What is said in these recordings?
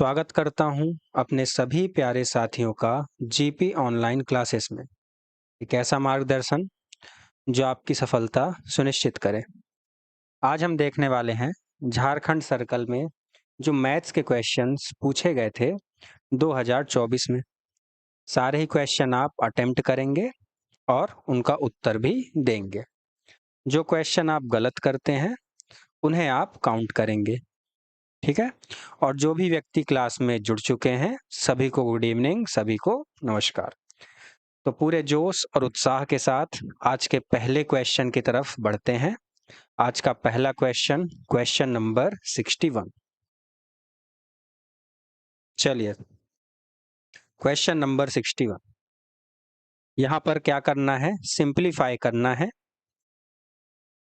स्वागत करता हूं अपने सभी प्यारे साथियों का जीपी ऑनलाइन क्लासेस में। एक ऐसा मार्गदर्शन जो आपकी सफलता सुनिश्चित करे। आज हम देखने वाले हैं झारखंड सर्कल में जो मैथ्स के क्वेश्चंस पूछे गए थे 2024 में। सारे ही क्वेश्चन आप अटेम्प्ट करेंगे और उनका उत्तर भी देंगे। जो क्वेश्चन आप गलत करते हैं उन्हें आप काउंट करेंगे, ठीक है। और जो भी व्यक्ति क्लास में जुड़ चुके हैं सभी को गुड इवनिंग, सभी को नमस्कार। तो पूरे जोश और उत्साह के साथ आज के पहले क्वेश्चन की तरफ बढ़ते हैं। आज का पहला क्वेश्चन, क्वेश्चन नंबर 61। चलिए, क्वेश्चन नंबर 61। यहाँ पर क्या करना है, सिंप्लीफाई करना है,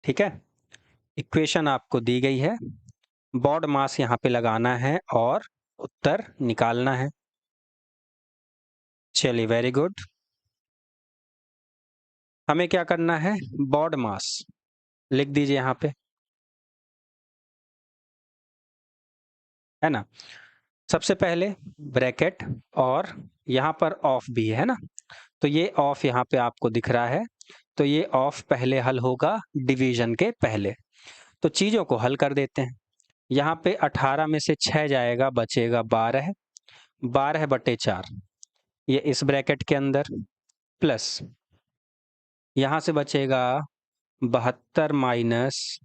ठीक है। इक्वेशन आपको दी गई है, बॉड मास यहाँ पे लगाना है और उत्तर निकालना है। चलिए, वेरी गुड। हमें क्या करना है, बॉड मास लिख दीजिए यहाँ पे, है ना। सबसे पहले ब्रैकेट और यहाँ पर ऑफ भी है ना, तो ये ऑफ यहाँ पे आपको दिख रहा है, तो ये ऑफ पहले हल होगा डिवीजन के पहले। तो चीज़ों को हल कर देते हैं। यहाँ पे 18 में से 6 जाएगा, बचेगा 12, 12/4 ये इस ब्रैकेट के अंदर, प्लस यहाँ से बचेगा 72 माइनस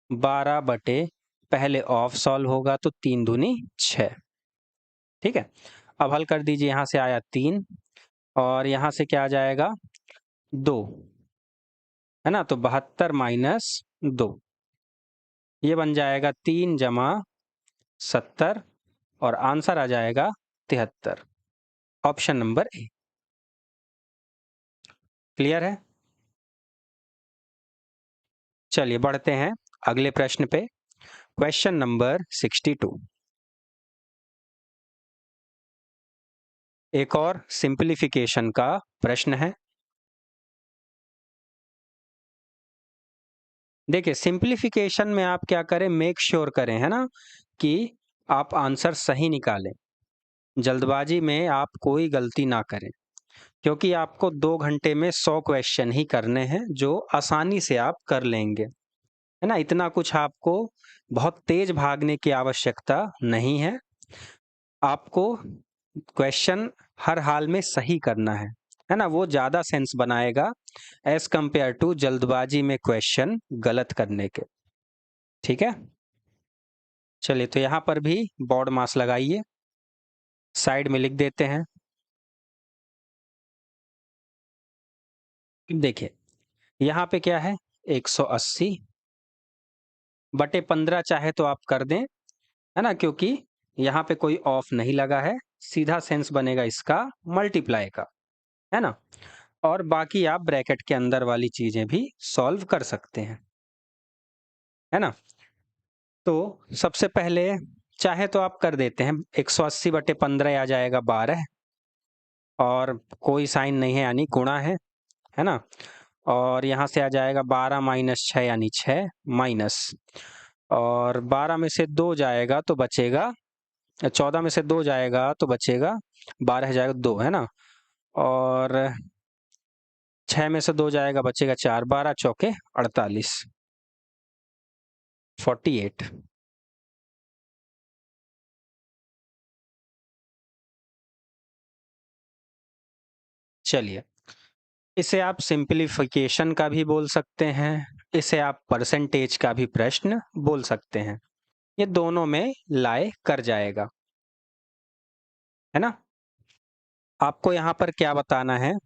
12 पहले ऑफ सॉल्व होगा तो 3 दूनी 6, ठीक है। अब हल कर दीजिए, यहाँ से आया 3 और यहाँ से क्या आ जाएगा 2, है ना। तो 72 माइनस 2 ये बन जाएगा 3 जमा 70 और आंसर आ जाएगा 73। Option number A. क्लियर है। चलिए बढ़ते हैं अगले प्रश्न पे, क्वेश्चन नंबर 62। एक और सिंप्लीफिकेशन का प्रश्न है। देखिए, सिंप्लीफिकेशन में आप क्या करें, मेक श्योर करें, है ना, कि आप आंसर सही निकालें। जल्दबाजी में आप कोई गलती ना करें, क्योंकि आपको 2 घंटे में 100 क्वेश्चन ही करने हैं जो आसानी से आप कर लेंगे, है ना। इतना कुछ आपको बहुत तेज भागने की आवश्यकता नहीं है। आपको क्वेश्चन हर हाल में सही करना है ना। वो ज़्यादा सेंस बनाएगा एज कंपेयर टू जल्दबाजी में क्वेश्चन गलत करने के, ठीक है। चलिए, तो यहाँ पर भी बॉड मास लगाइए, साइड में लिख देते हैं। देखिए, यहाँ पे क्या है, 180/15 चाहे तो आप कर दें, है ना, क्योंकि यहाँ पे कोई ऑफ नहीं लगा है, सीधा सेंस बनेगा इसका मल्टीप्लाई का, है ना। और बाकी आप ब्रैकेट के अंदर वाली चीजें भी सॉल्व कर सकते हैं, है ना। तो सबसे पहले चाहे तो आप कर देते हैं, 180/15 आ जाएगा 12 और कोई साइन नहीं है यानी गुणा है ना। और यहाँ से आ जाएगा 12 माइनस 6 यानी 6 माइनस, और 12 में से 2 जाएगा तो बचेगा, 14 में से 2 जाएगा तो बचेगा 12 जाएगा 2, है ना। और 6 में से 2 जाएगा बचेगा 4, 12 चौके 48, 48। चलिए, इसे आप सिंप्लीफिकेशन का भी बोल सकते हैं, इसे आप परसेंटेज का भी प्रश्न बोल सकते हैं। ये दोनों में लाए कर जाएगा, है ना। आपको यहाँ पर क्या बताना है,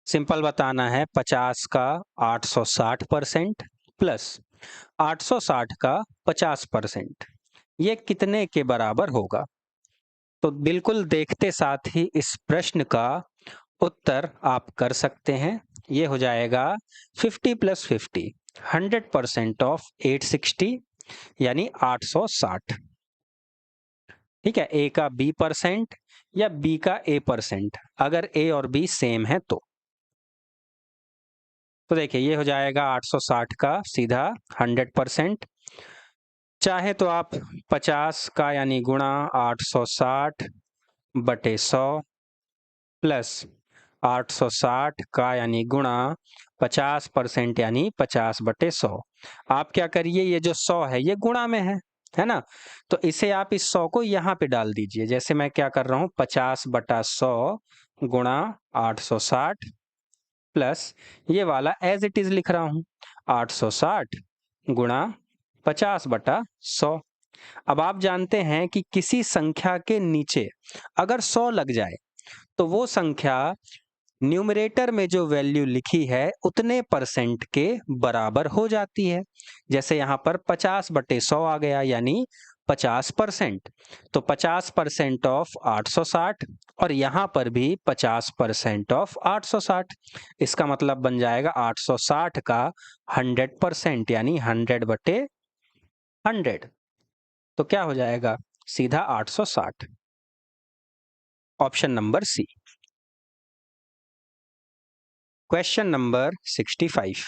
सिंपल बताना है 50 का 860% प्लस 860 का 50%, ये कितने के बराबर होगा। तो बिल्कुल देखते साथ ही इस प्रश्न का उत्तर आप कर सकते हैं। ये हो जाएगा 50 + 50, 100% ऑफ 860 यानी 860, ठीक है। ए का बी परसेंट या बी का ए परसेंट, अगर ए और बी सेम है तो देखिए ये हो जाएगा 860 का सीधा 100%, चाहे तो आप 50 का यानी गुणा 860 बटे 100 प्लस 860 का यानी गुणा 50% यानी 50 बटे 100। आप क्या करिए, ये जो 100 है ये गुणा में है ना, तो इसे आप इस 100 को यहाँ पे डाल दीजिए। जैसे मैं क्या कर रहा हूँ, 50 बटा 100 गुणा 860 प्लस ये वाला एज इट इज लिख रहा हूँ 860 गुणा 50 बटा 100। अब आप जानते हैं कि किसी संख्या के नीचे अगर 100 लग जाए तो वो संख्या न्यूमरेटर में जो वैल्यू लिखी है उतने परसेंट के बराबर हो जाती है। जैसे यहाँ पर 50/100 आ गया यानी 50%। तो 50% ऑफ 860 और यहाँ पर भी 50% ऑफ 860। इसका मतलब बन जाएगा 860 का 100% यानी 100/100। तो क्या हो जाएगा, सीधा 860। Option number C. Question number 65।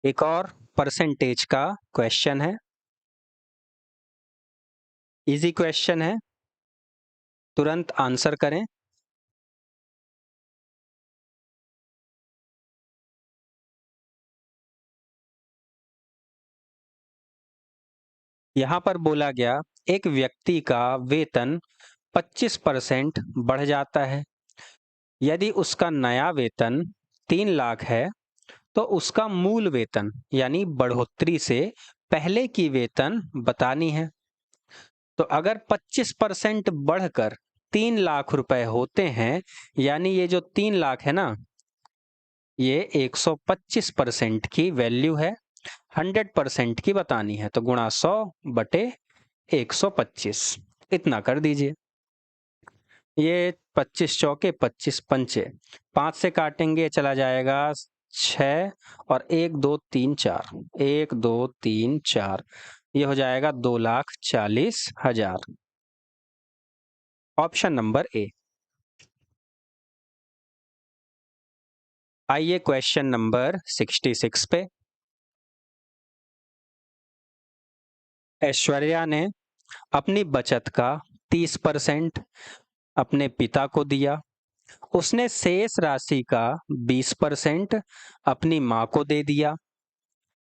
एक और परसेंटेज का क्वेश्चन है, इजी क्वेश्चन है, तुरंत आंसर करें। यहां पर बोला गया एक व्यक्ति का वेतन 25% बढ़ जाता है। यदि उसका नया वेतन 3 लाख है तो उसका मूल वेतन यानी बढ़ोतरी से पहले की वेतन बतानी है। तो अगर 25% बढ़कर 3 लाख रुपए होते हैं, यानी ये जो 3 लाख है ना, ये 125% की वैल्यू है। 100% की बतानी है तो गुणा 100/125 इतना कर दीजिए। ये 25 चौके 25 पंचे, 5 से काटेंगे चला जाएगा 6 और 1 2 3 4, 1 2 3 4, ये हो जाएगा 2,40,000। Option number A. आइए क्वेश्चन नंबर 66 पे। ऐश्वर्या ने अपनी बचत का 30% अपने पिता को दिया। उसने शेष राशि का 20% अपनी माँ को दे दिया।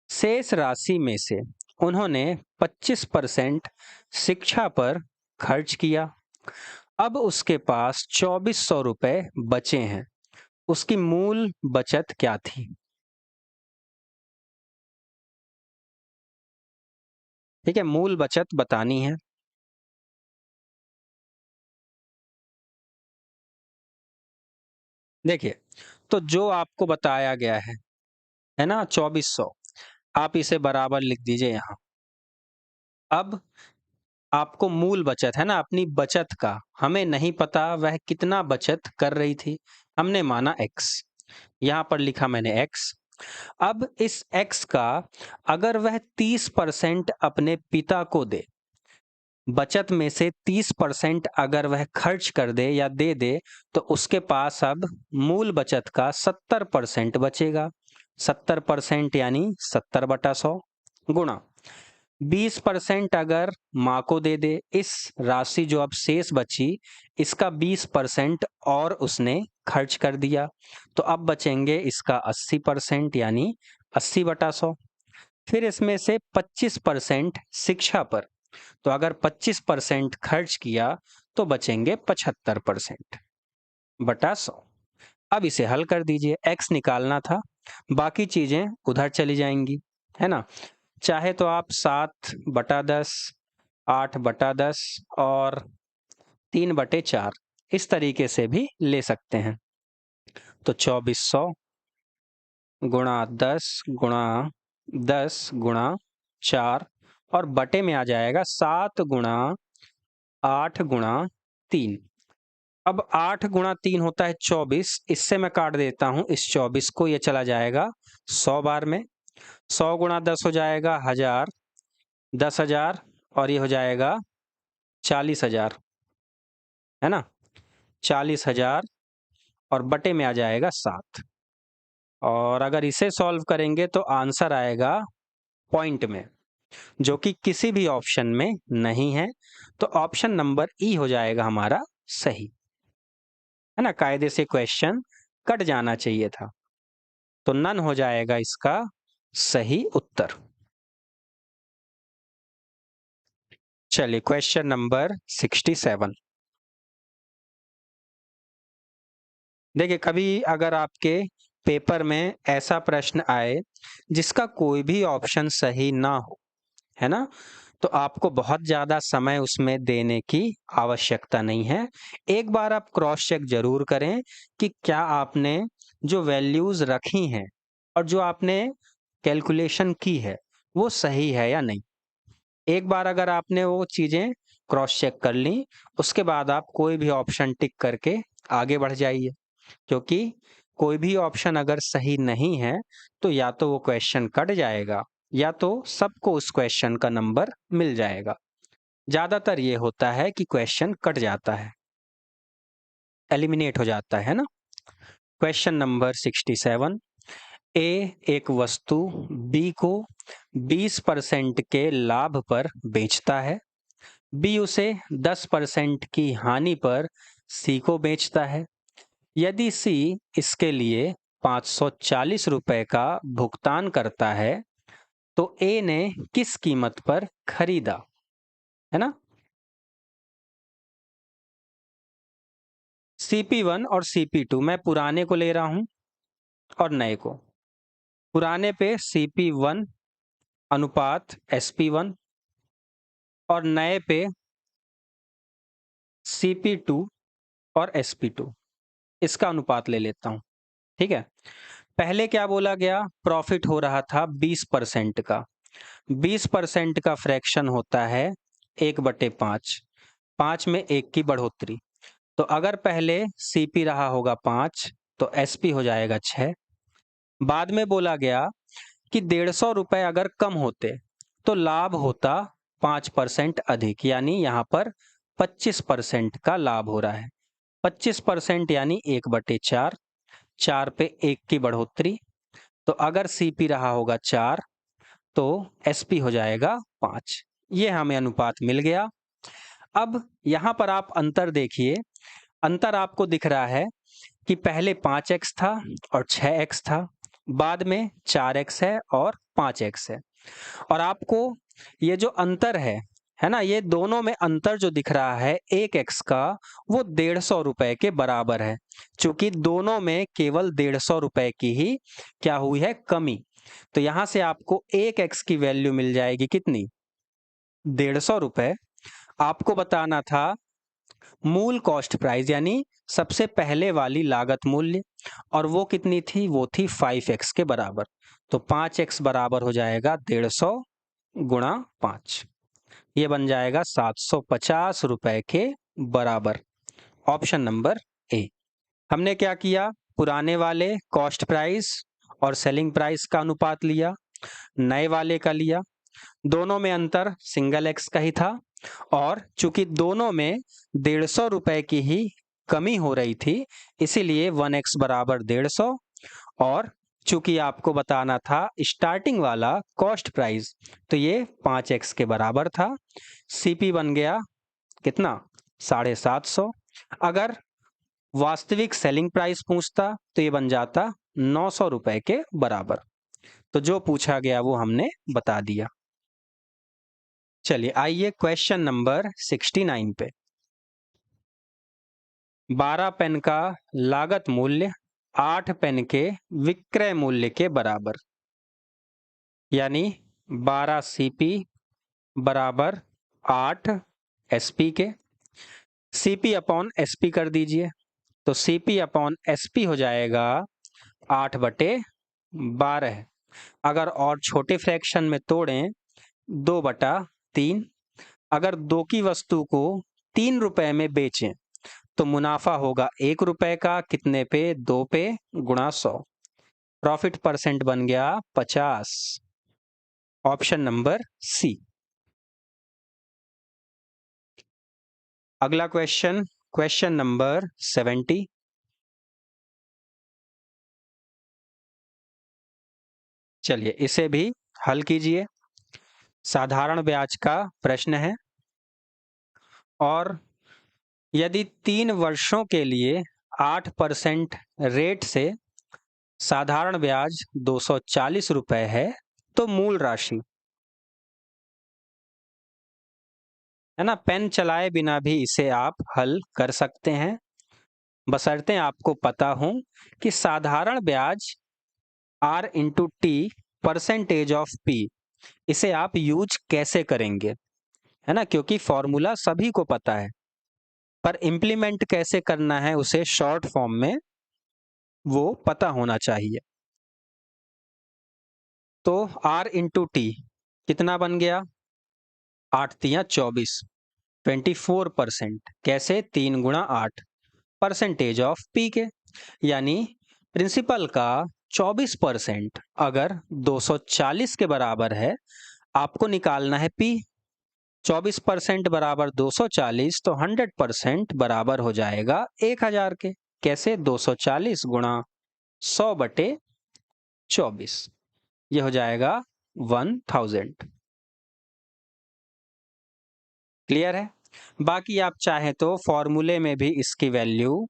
शेष राशि में से उन्होंने 25% शिक्षा पर खर्च किया। अब उसके पास 2400 रुपए बचे हैं। उसकी मूल बचत क्या थी? ठीक है, मूल बचत बतानी है। देखिए, तो जो आपको बताया गया है ना, 2400, आप इसे बराबर लिख दीजिए यहाँ। अब आपको मूल बचत है ना, अपनी बचत का हमें नहीं पता वह कितना बचत कर रही थी, हमने माना x। यहां पर लिखा मैंने x। अब इस x का अगर वह 30% अपने पिता को दे, बचत में से 30% अगर वह खर्च कर दे या दे दे, तो उसके पास अब मूल बचत का 70% बचेगा। 70% यानी 70/100 गुणा 20% अगर माँ को दे दे, इस राशि जो अब शेष बची इसका 20% और उसने खर्च कर दिया, तो अब बचेंगे इसका 80% यानी 80/100। फिर इसमें से 25% शिक्षा पर, तो अगर 25% खर्च किया तो बचेंगे 75%/100। अब इसे हल कर दीजिए, x निकालना था, बाकी चीजें उधर चली जाएंगी, है ना। चाहे तो आप 7/10, 8/10 और 3/4 इस तरीके से भी ले सकते हैं। तो 2400 गुणा 10 गुणा 10 गुणा 4 और बटे में आ जाएगा 7 गुणा 8 गुणा 3। अब 8 गुणा 3 होता है 24, इससे मैं काट देता हूं इस 24 को, ये चला जाएगा 100 बार में। 100 गुणा 10 हो जाएगा 1000, 10,000 और ये हो जाएगा 40,000, है ना। 40,000 और बटे में आ जाएगा 7। और अगर इसे सॉल्व करेंगे तो आंसर आएगा पॉइंट में, जो कि किसी भी ऑप्शन में नहीं है। तो ऑप्शन नंबर ई हो जाएगा हमारा सही, है ना। कायदे से क्वेश्चन कट जाना चाहिए था, तो नन हो जाएगा इसका सही उत्तर। चलिए क्वेश्चन नंबर 67। देखिए, कभी अगर आपके पेपर में ऐसा प्रश्न आए जिसका कोई भी ऑप्शन सही ना हो, है ना, तो आपको बहुत ज़्यादा समय उसमें देने की आवश्यकता नहीं है। एक बार आप क्रॉस चेक ज़रूर करें कि क्या आपने जो वैल्यूज़ रखी हैं और जो आपने कैलकुलेशन की है, वो सही है या नहीं। एक बार अगर आपने वो चीज़ें क्रॉस चेक कर लीं, उसके बाद आप कोई भी ऑप्शन टिक करके आगे बढ़ जाइए। क्योंकि कोई भी ऑप्शन अगर सही नहीं है, तो या तो वो क्वेश्चन कट जाएगा या तो सबको उस क्वेश्चन का नंबर मिल जाएगा। ज़्यादातर ये होता है कि क्वेश्चन कट जाता है, एलिमिनेट हो जाता है ना। Question number 67। ए एक वस्तु बी को 20% के लाभ पर बेचता है। बी उसे 10% की हानि पर सी को बेचता है। यदि सी इसके लिए 540 रुपए का भुगतान करता है, तो ए ने किस कीमत पर खरीदा, है ना। CP1 और CP2 मैं पुराने को ले रहा हूं और नए को। पुराने पे CP1 अनुपात SP1 और नए पे CP2 और SP2, इसका अनुपात ले लेता हूं। ठीक है। पहले क्या बोला गया, प्रॉफिट हो रहा था 20% का। 20% का फ्रैक्शन होता है 1/5। 5 में 1 की बढ़ोतरी। तो अगर पहले CP रहा होगा 5, तो SP हो जाएगा 6। बाद में बोला गया कि 150 रुपए अगर कम होते तो लाभ होता 5% अधिक, यानी यहाँ पर 25% का लाभ हो रहा है। 25% यानी 1/4। 4 पे 1 की बढ़ोतरी। तो अगर CP रहा होगा 4, तो SP हो जाएगा 5। ये हमें अनुपात मिल गया। अब यहाँ पर आप अंतर देखिए। अंतर आपको दिख रहा है कि पहले 5x था और 6x था, बाद में 4x है और 5x है। और आपको ये जो अंतर है ना, ये दोनों में अंतर जो दिख रहा है 1x का, वो 150 रुपए के बराबर है। चूंकि दोनों में केवल 150 रुपए की ही क्या हुई है, कमी। तो यहां से आपको 1x की वैल्यू मिल जाएगी कितनी, 150 रुपए। आपको बताना था मूल कॉस्ट प्राइस, यानी सबसे पहले वाली लागत मूल्य, और वो कितनी थी, वो थी 5x के बराबर। तो 5x बराबर हो जाएगा 150 गुणा 5। ये बन जाएगा 750 रुपए के बराबर। Option number A. हमने क्या किया, पुराने वाले कॉस्ट प्राइस और सेलिंग प्राइस का अनुपात लिया, नए वाले का लिया। दोनों में अंतर सिंगल एक्स का ही था, और चूंकि दोनों में 150 रुपए की ही कमी हो रही थी, इसीलिए 1x बराबर 150। और चूंकि आपको बताना था स्टार्टिंग वाला कॉस्ट प्राइस, तो ये 5x के बराबर था। CP बन गया कितना, 750। अगर वास्तविक सेलिंग प्राइस पूछता तो ये बन जाता 900 रुपए के बराबर। तो जो पूछा गया वो हमने बता दिया। चलिए आइए क्वेश्चन नंबर 69 पे। 12 पेन का लागत मूल्य 8 पेन के विक्रय मूल्य के बराबर, यानी 12 CP बराबर 8 SP के। CP अपॉन SP कर दीजिए, तो CP अपॉन SP हो जाएगा 8/12। अगर और छोटे फ्रैक्शन में तोड़ें, 2/3। अगर 2 की वस्तु को 3 रुपए में बेचें, तो मुनाफा होगा 1 रुपए का, कितने पे, 2 पे, गुणा 100। प्रॉफिट परसेंट बन गया 50। Option number C. अगला क्वेश्चन, क्वेश्चन नंबर 70। चलिए इसे भी हल कीजिए। साधारण ब्याज का प्रश्न है और यदि 3 वर्षों के लिए 8% रेट से साधारण ब्याज 240 रुपए है तो मूल राशि, है ना, पेन चलाए बिना भी इसे आप हल कर सकते हैं, बशर्ते आपको पता हो कि साधारण ब्याज R into T percentage of P, इसे आप यूज कैसे करेंगे, है ना, क्योंकि फॉर्मूला सभी को पता है पर इम्प्लीमेंट कैसे करना है उसे शॉर्ट फॉर्म में वो पता होना चाहिए। तो R इंटू टी कितना बन गया, 8×3 = 24, 24%। कैसे, 3 × 8 परसेंटेज ऑफ P के, यानी प्रिंसिपल का 24% अगर 240 के बराबर है, आपको निकालना है P। 24% बराबर 240, तो 100% बराबर हो जाएगा 1000 के। कैसे, 240 × 100/24, ये हो जाएगा 1000। क्लियर है। बाकी आप चाहे तो फॉर्मूले में भी इसकी वैल्यू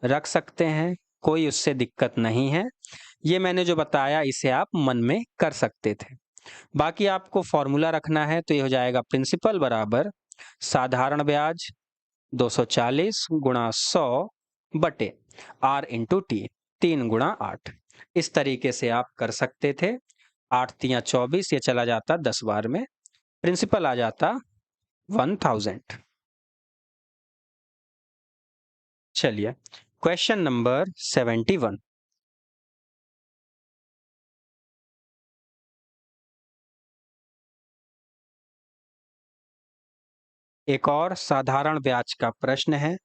रख सकते हैं, कोई उससे दिक्कत नहीं है। ये मैंने जो बताया इसे आप मन में कर सकते थे। बाकी आपको फॉर्मूला रखना है तो ये हो जाएगा प्रिंसिपल बराबर साधारण ब्याज 240 × 100/R इंटू टी, 3 × 8। इस तरीके से आप कर सकते थे। 8×3 = 24, ये चला जाता 10 बार में, प्रिंसिपल आ जाता 1000। चलिए क्वेश्चन नंबर 71। एक और साधारण ब्याज का प्रश्न है।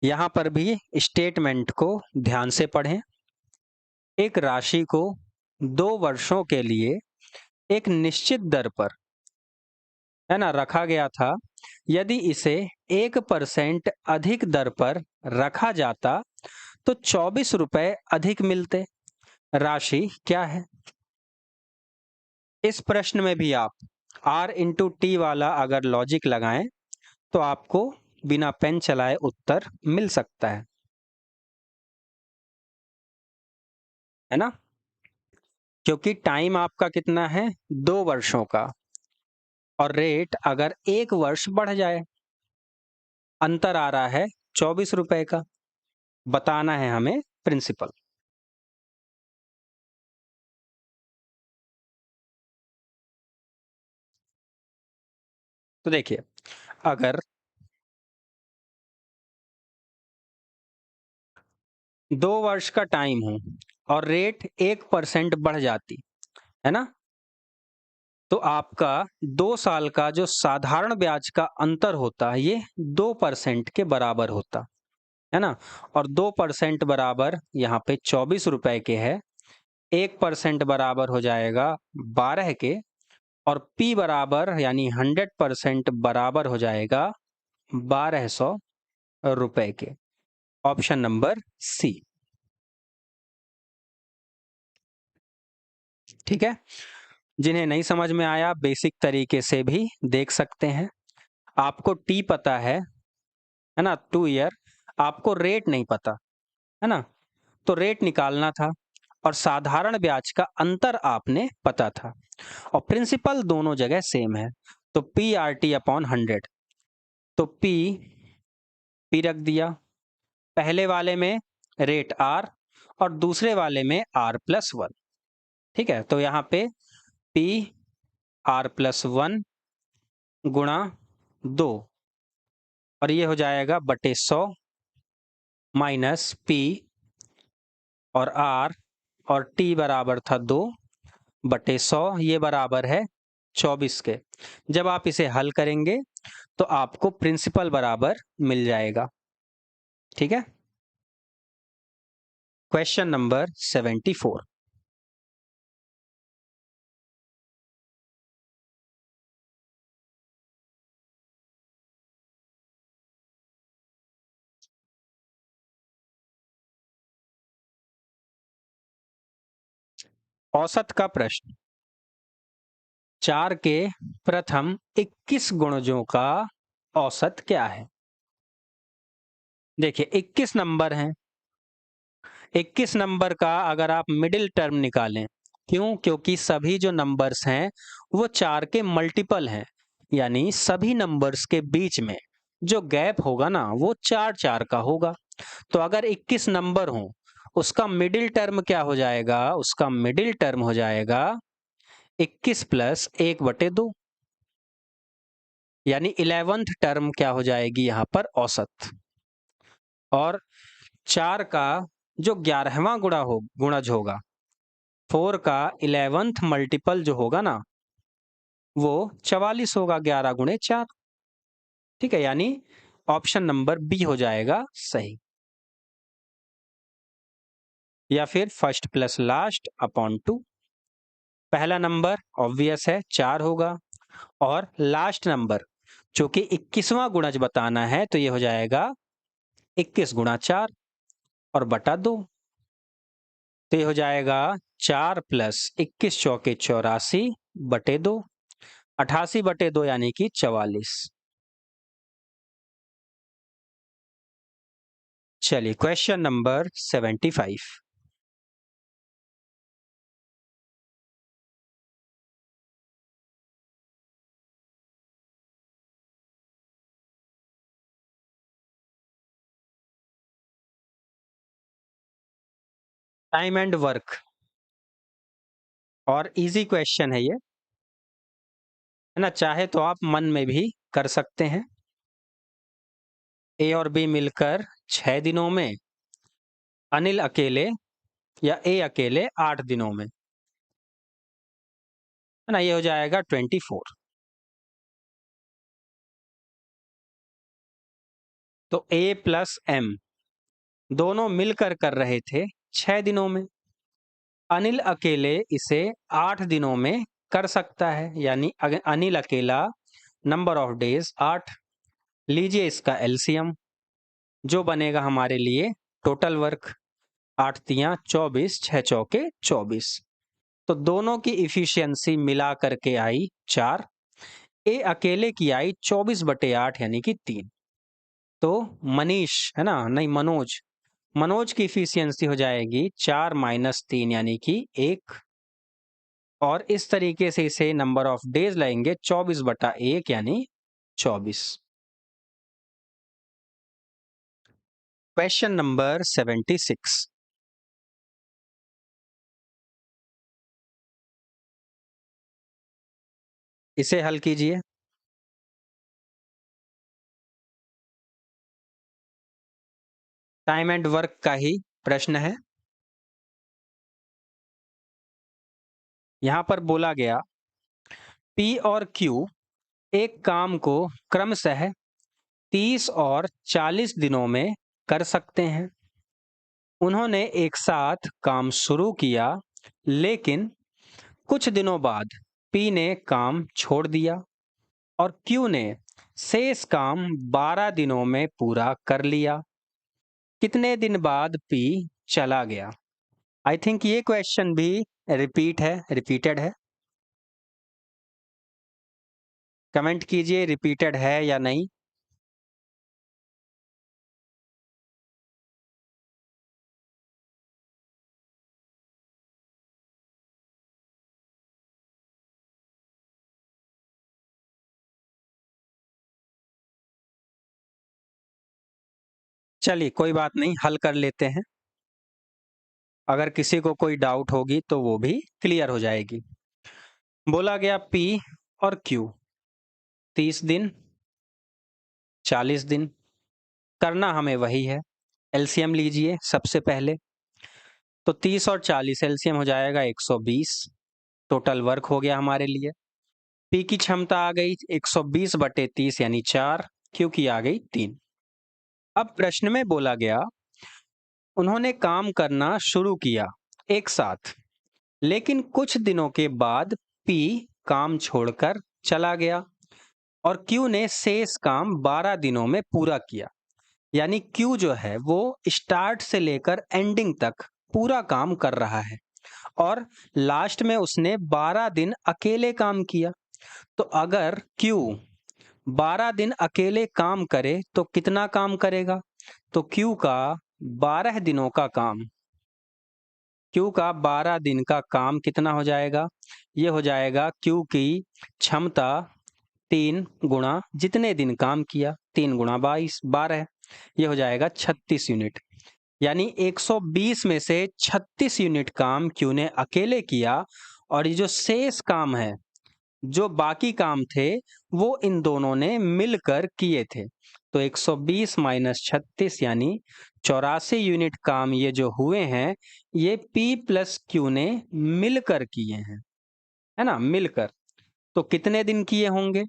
यहां पर भी स्टेटमेंट को ध्यान से पढ़ें। एक राशि को 2 वर्षों के लिए एक निश्चित दर पर, है ना, रखा गया था। यदि इसे 1% अधिक दर पर रखा जाता तो 24 रुपए अधिक मिलते। राशि क्या है। इस प्रश्न में भी आप R इंटू टी वाला अगर लॉजिक लगाएं तो आपको बिना पेन चलाए उत्तर मिल सकता है ना, क्योंकि टाइम आपका कितना है, 2 वर्षों का, और रेट अगर 1 वर्ष बढ़ जाए, अंतर आ रहा है 24 रुपए का, बताना है हमें प्रिंसिपल। तो देखिए, अगर 2 वर्ष का टाइम हो और रेट 1% बढ़ जाती है ना, तो आपका 2 साल का जो साधारण ब्याज का अंतर होता है ये 2% के बराबर होता है ना। और 2% बराबर यहाँ पे 24 रुपए के है, 1% बराबर हो जाएगा 12 के, और P बराबर यानी 100% बराबर हो जाएगा 1200 रुपए के। Option number C. ठीक है, जिन्हें नहीं समझ में आया बेसिक तरीके से भी देख सकते हैं। आपको टी पता है ना, 2 ईयर, आपको रेट नहीं पता, है ना, तो रेट निकालना था, और साधारण ब्याज का अंतर आपने पता था, और प्रिंसिपल दोनों जगह सेम है, तो PRT/100। तो P रख दिया, पहले वाले में रेट R और दूसरे वाले में R+1। ठीक है, तो यहाँ पे PR+1 गुणा 2, और ये हो जाएगा बटे 100 माइनस P और R, और T बराबर था 2/100, ये बराबर है 24 के। जब आप इसे हल करेंगे तो आपको प्रिंसिपल बराबर मिल जाएगा। ठीक है, क्वेश्चन नंबर 74। औसत का प्रश्न। 4 के प्रथम 21 गुणजों का औसत क्या है? देखिए 21 नंबर हैं। 21 नंबर का अगर आप मिडिल टर्म निकालें, क्यों? क्योंकि सभी जो नंबर्स हैं वो 4 के मल्टीपल हैं, यानी सभी नंबर्स के बीच में जो गैप होगा ना वो 4-4 का होगा। तो अगर 21 नंबर हो, उसका मिडिल टर्म क्या हो जाएगा? उसका मिडिल टर्म हो जाएगा 21 प्लस 1/2, यानी 11th टर्म क्या हो जाएगी यहाँ पर? औसत। और 4 का जो 11वां गुणज होगा, 4 का 11th मल्टीपल जो होगा ना वो 44 होगा, 11 गुणे 4। ठीक है, यानी ऑप्शन नंबर बी हो जाएगा सही। या फिर फर्स्ट प्लस लास्ट अपॉन 2। पहला नंबर ऑब्वियस है 4 होगा, और लास्ट नंबर चूंकि 21वां गुणज बताना है तो ये हो जाएगा 21 गुणा 4 और बटा 2। तो ये हो जाएगा 4 प्लस 21 चौके 84 बटे 2, 88 बटे 2 यानी कि 44। चलिए question number 75। Time and work, और इजी क्वेश्चन है ये, है ना? चाहे तो आप मन में भी कर सकते हैं। ए और बी मिलकर 6 दिनों में, अनिल अकेले या ए अकेले 8 दिनों में, है ना? ये हो जाएगा 24। तो ए प्लस एम दोनों मिलकर कर रहे थे 6 दिनों में, अनिल अकेले इसे 8 दिनों में कर सकता है, यानी अनिल अकेला नंबर ऑफ डेज 8। लीजिए इसका एलसीएम जो बनेगा हमारे लिए टोटल वर्क, 8 तियां 24, 6 चौके 24। तो दोनों की इफिशियंसी मिला करके आई 4। ए अकेले की आई 24/8 यानी कि 3। तो मनीष, है ना, नहीं मनोज, मनोज की इफिशियंसी हो जाएगी 4 माइनस 3 यानी कि 1। और इस तरीके से इसे नंबर ऑफ डेज लेंगे 24/1 यानी 24। Question number 76। इसे हल कीजिए। टाइम एंड वर्क का ही प्रश्न है। यहां पर बोला गया पी और क्यू एक काम को क्रमशः 30 और 40 दिनों में कर सकते हैं। उन्होंने एक साथ काम शुरू किया, लेकिन कुछ दिनों बाद पी ने काम छोड़ दिया और क्यू ने शेष काम 12 दिनों में पूरा कर लिया। कितने दिन बाद पी चला गया? आई थिंक ये क्वेश्चन भी रिपीटेड है। कमेंट कीजिए रिपीटेड है या नहीं। चलिए कोई बात नहीं, हल कर लेते हैं। अगर किसी को कोई डाउट होगी तो वो भी क्लियर हो जाएगी। बोला गया पी और क्यू 30 दिन 40 दिन, करना हमें वही है। एलसीएम लीजिए सबसे पहले। तो 30 और 40 एलसीएम हो जाएगा 120। टोटल वर्क हो गया हमारे लिए। पी की क्षमता आ गई 120/30 यानी 4, क्यू की आ गई 3। अब प्रश्न में बोला गया उन्होंने काम करना शुरू किया एक साथ, लेकिन कुछ दिनों के बाद पी काम छोड़कर चला गया और क्यू ने शेष काम 12 दिनों में पूरा किया। यानी क्यू जो है वो स्टार्ट से लेकर एंडिंग तक पूरा काम कर रहा है। और लास्ट में उसने 12 दिन अकेले काम किया। तो अगर Q 12 दिन अकेले काम करे तो कितना काम करेगा? तो Q का 12 दिनों का काम, Q का 12 दिन का काम कितना हो जाएगा? ये हो जाएगा Q की क्षमता 3 गुणा जितने दिन काम किया, 3 गुणा 22, 12, ये हो जाएगा 36 यूनिट। यानी 120 में से 36 यूनिट काम Q ने अकेले किया, और ये जो शेष काम है, जो बाकी काम थे, वो इन दोनों ने मिलकर किए थे। तो 120 माइनस 36 यानी 84 यूनिट काम ये जो हुए हैं, ये P प्लस Q ने मिलकर किए हैं, है ना, मिलकर। तो कितने दिन किए होंगे?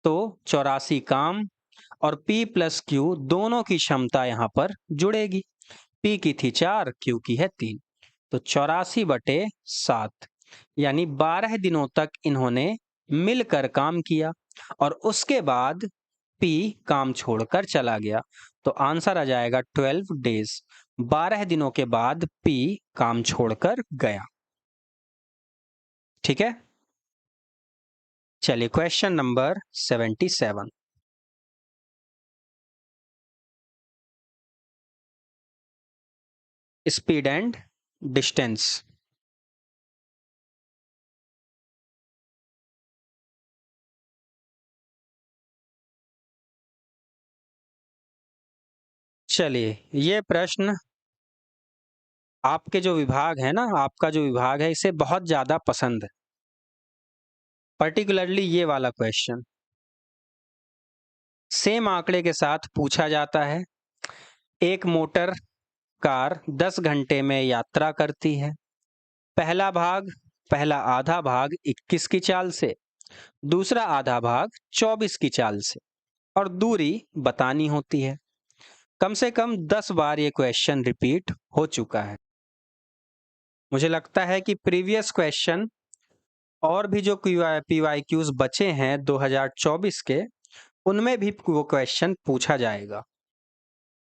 तो 84 काम और P प्लस Q दोनों की क्षमता यहाँ पर जुड़ेगी। P की थी 4, Q की है 3, तो 84/7 यानी 12 दिनों तक इन्होंने मिलकर काम किया, और उसके बाद P काम छोड़कर चला गया। तो आंसर आ जाएगा 12 डेज। 12 दिनों के बाद P काम छोड़कर गया। ठीक है, चलिए question number 77। Speed and distance. चलिए, ये प्रश्न आपके जो विभाग है ना, आपका जो विभाग है, इसे बहुत ज़्यादा पसंद है, पर्टिकुलरली ये वाला क्वेश्चन। सेम आंकड़े के साथ पूछा जाता है, एक मोटर कार 10 घंटे में यात्रा करती है। पहला आधा भाग 21 की चाल से, दूसरा आधा भाग 24 की चाल से, और दूरी बतानी होती है। कम से कम 10 बार ये क्वेश्चन रिपीट हो चुका है। मुझे लगता है कि प्रीवियस क्वेश्चन और भी जो PYQs बचे हैं 2024 के, उनमें भी वो क्वेश्चन पूछा जाएगा,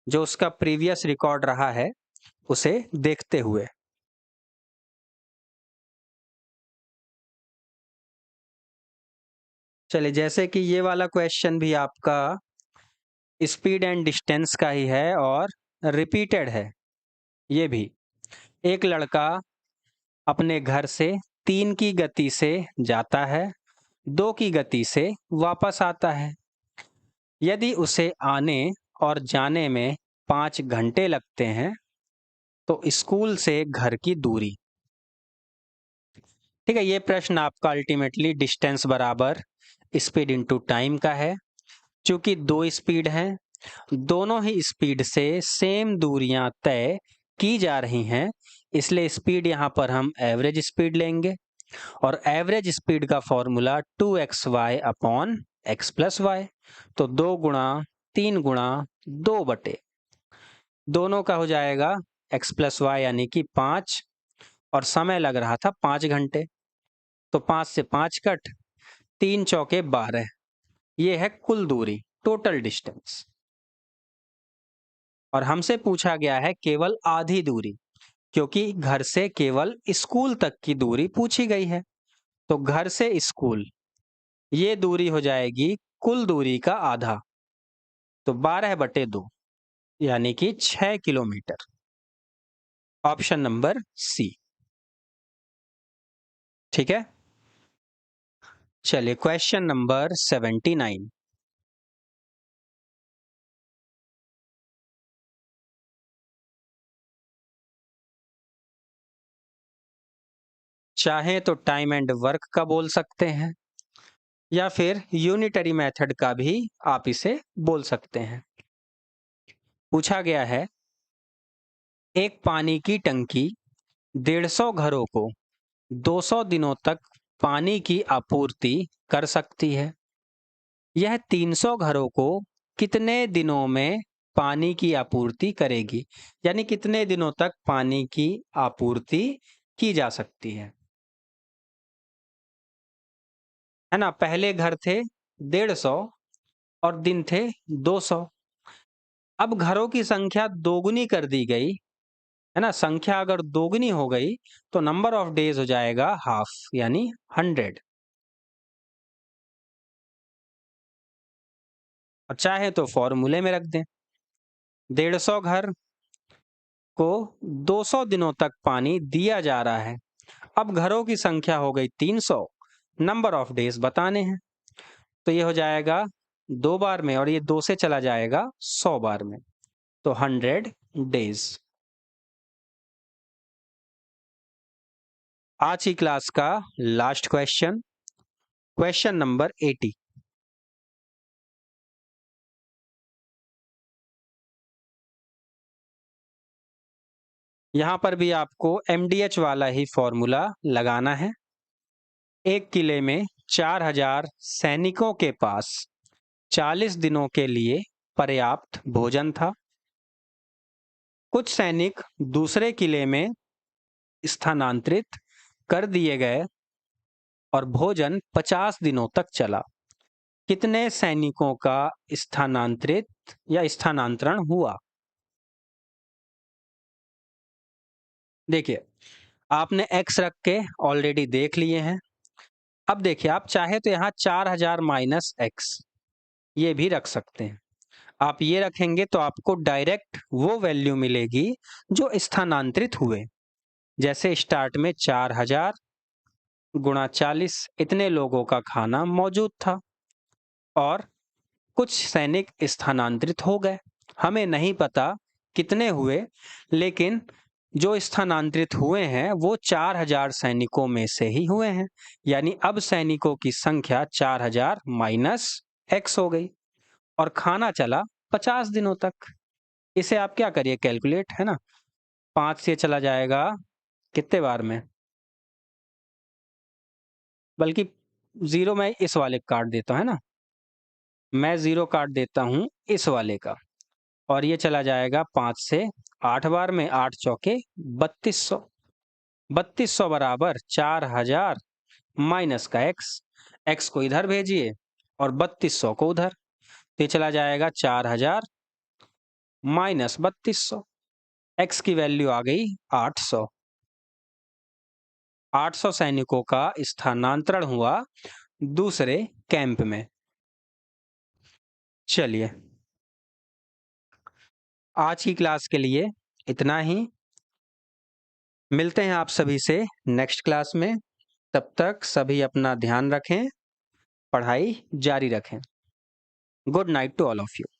जो उसका प्रीवियस रिकॉर्ड रहा है उसे देखते हुए। चलिए, जैसे कि ये वाला क्वेश्चन भी आपका स्पीड एंड डिस्टेंस का ही है और रिपीटेड है। ये भी, एक लड़का अपने घर से 3 की गति से जाता है, 2 की गति से वापस आता है। यदि उसे आने और जाने में 5 घंटे लगते हैं, तो स्कूल से घर की दूरी। ठीक है, ये प्रश्न आपका अल्टीमेटली डिस्टेंस बराबर स्पीड इनटू टाइम का है। चूंकि 2 स्पीड हैं, दोनों ही स्पीड से सेम दूरियां तय की जा रही हैं, इसलिए स्पीड यहाँ पर हम एवरेज स्पीड लेंगे, और एवरेज स्पीड का formula 2xy upon x plus y. तो 2 गुणा 3 गुणा 2 बटे दोनों का हो जाएगा x प्लस वाई यानी कि 5, और समय लग रहा था 5 घंटे। तो 5 से 5 कट, 3 चौके 12, ये है कुल दूरी, टोटल डिस्टेंस। और हमसे पूछा गया है केवल आधी दूरी, क्योंकि घर से केवल स्कूल तक की दूरी पूछी गई है। तो घर से स्कूल, ये दूरी हो जाएगी कुल दूरी का आधा, तो 12/2 यानी कि 6 किलोमीटर। Option number C. ठीक है, चलिए क्वेश्चन नंबर 79। चाहे तो टाइम एंड वर्क का बोल सकते हैं, या फिर यूनिटरी मेथड का भी आप इसे बोल सकते हैं। पूछा गया है, एक पानी की टंकी 150 घरों को 200 दिनों तक पानी की आपूर्ति कर सकती है। यह 300 घरों को कितने दिनों में पानी की आपूर्ति करेगी? यानी कितने दिनों तक पानी की आपूर्ति की जा सकती है ना। पहले घर थे 150 और दिन थे 200। अब घरों की संख्या दोगुनी कर दी गई, है ना। संख्या अगर दोगुनी हो गई तो नंबर ऑफ डेज हो जाएगा हाफ, यानी 100। और चाहे तो फॉर्मूले में रख दें। 150 घर को 200 दिनों तक पानी दिया जा रहा है। अब घरों की संख्या हो गई 300, नंबर ऑफ डेज बताने हैं। तो ये हो जाएगा 2 बार में, और ये 2 से चला जाएगा 100 बार में, तो 100 डेज। आज की क्लास का लास्ट क्वेश्चन, क्वेश्चन नंबर 80। यहां पर भी आपको MDH वाला ही फॉर्मूला लगाना है। एक किले में 4000 सैनिकों के पास 40 दिनों के लिए पर्याप्त भोजन था। कुछ सैनिक दूसरे किले में स्थानांतरित कर दिए गए और भोजन 50 दिनों तक चला। कितने सैनिकों का स्थानांतरित या स्थानांतरण हुआ? देखिए, आपने x रख के ऑलरेडी देख लिए हैं। अब देखिए, आप चाहे तो यहाँ 4000 माइनस x ये भी रख सकते हैं। आप ये रखेंगे तो आपको डायरेक्ट वो वैल्यू मिलेगी जो स्थानांतरित हुए। जैसे स्टार्ट में 4000 गुणा 40, इतने लोगों का खाना मौजूद था और कुछ सैनिक स्थानांतरित हो गए। हमें नहीं पता कितने हुए, लेकिन जो स्थानांतरित हुए हैं वो 4000 सैनिकों में से ही हुए हैं। यानी अब सैनिकों की संख्या 4000 माइनस x हो गई और खाना चला 50 दिनों तक। इसे आप क्या करिए, कैलकुलेट, है ना। 5 से चला जाएगा कितने बार में, बल्कि 0 मैं इस वाले काट देता हूं, है ना। मैं 0 काट देता हूं इस वाले का, और ये चला जाएगा 5 से 8 बार में। 8 चौके 3200। 3200 बराबर 4000 माइनस का x को इधर भेजिए और 3200 को उधर, तो ये चला जाएगा 4000 माइनस 3200। x की वैल्यू आ गई 800। 800 सैनिकों का स्थानांतरण हुआ दूसरे कैंप में। चलिए, आज की क्लास के लिए इतना ही। मिलते हैं आप सभी से नेक्स्ट क्लास में। तब तक सभी अपना ध्यान रखें, पढ़ाई जारी रखें। Good night to all of you.